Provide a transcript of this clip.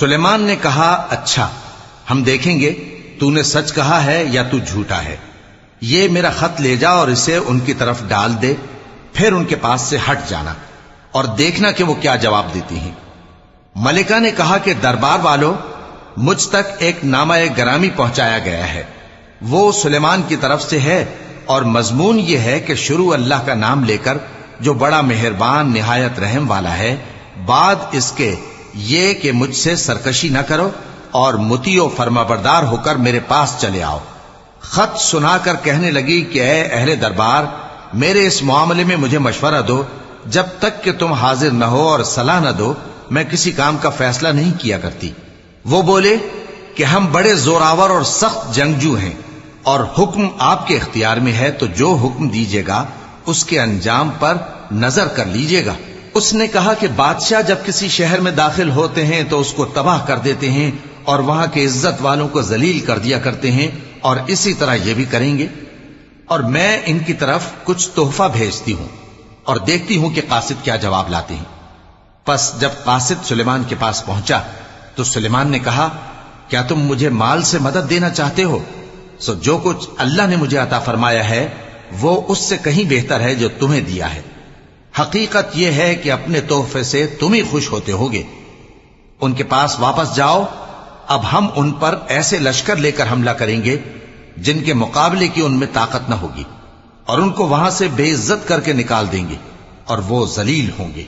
سلیمان نے کہا اچھا، ہم دیکھیں گے تو نے سچ کہا ہے یا تو جھوٹا ہے۔ یہ میرا خط لے جا اور اسے ان کی طرف ڈال دے، پھر ان کے پاس سے ہٹ جانا اور دیکھنا کہ وہ کیا جواب دیتی ہیں۔ ملکہ نے کہا کہ دربار والو، مجھ تک ایک نامہ گرامی پہنچایا گیا ہے، وہ سلیمان کی طرف سے ہے، اور مضمون یہ ہے کہ شروع اللہ کا نام لے کر جو بڑا مہربان نہایت رحم والا ہے، بعد اس کے یہ کہ مجھ سے سرکشی نہ کرو اور مطیع و فرمانبردار ہو کر میرے پاس چلے آؤ۔ خط سنا کر کہنے لگی کہ اے اہل دربار، میرے اس معاملے میں مجھے مشورہ دو، جب تک کہ تم حاضر نہ ہو اور صلاح نہ دو میں کسی کام کا فیصلہ نہیں کیا کرتی۔ وہ بولے کہ ہم بڑے زوراور اور سخت جنگجو ہیں، اور حکم آپ کے اختیار میں ہے، تو جو حکم دیجیے گا اس کے انجام پر نظر کر لیجیے گا۔ اس نے کہا کہ بادشاہ جب کسی شہر میں داخل ہوتے ہیں تو اس کو تباہ کر دیتے ہیں اور وہاں کے عزت والوں کو ذلیل کر دیا کرتے ہیں، اور اسی طرح یہ بھی کریں گے۔ اور میں ان کی طرف کچھ تحفہ بھیجتی ہوں اور دیکھتی ہوں کہ قاصد کیا جواب لاتے ہیں۔ پس جب قاصد سلیمان کے پاس پہنچا تو سلیمان نے کہا، کیا تم مجھے مال سے مدد دینا چاہتے ہو؟ سو جو کچھ اللہ نے مجھے عطا فرمایا ہے وہ اس سے کہیں بہتر ہے جو تمہیں دیا ہے۔ حقیقت یہ ہے کہ اپنے تحفے سے تم ہی خوش ہوتے ہوگے۔ ان کے پاس واپس جاؤ، اب ہم ان پر ایسے لشکر لے کر حملہ کریں گے جن کے مقابلے کی ان میں طاقت نہ ہوگی، اور ان کو وہاں سے بے عزت کر کے نکال دیں گے اور وہ ذلیل ہوں گے۔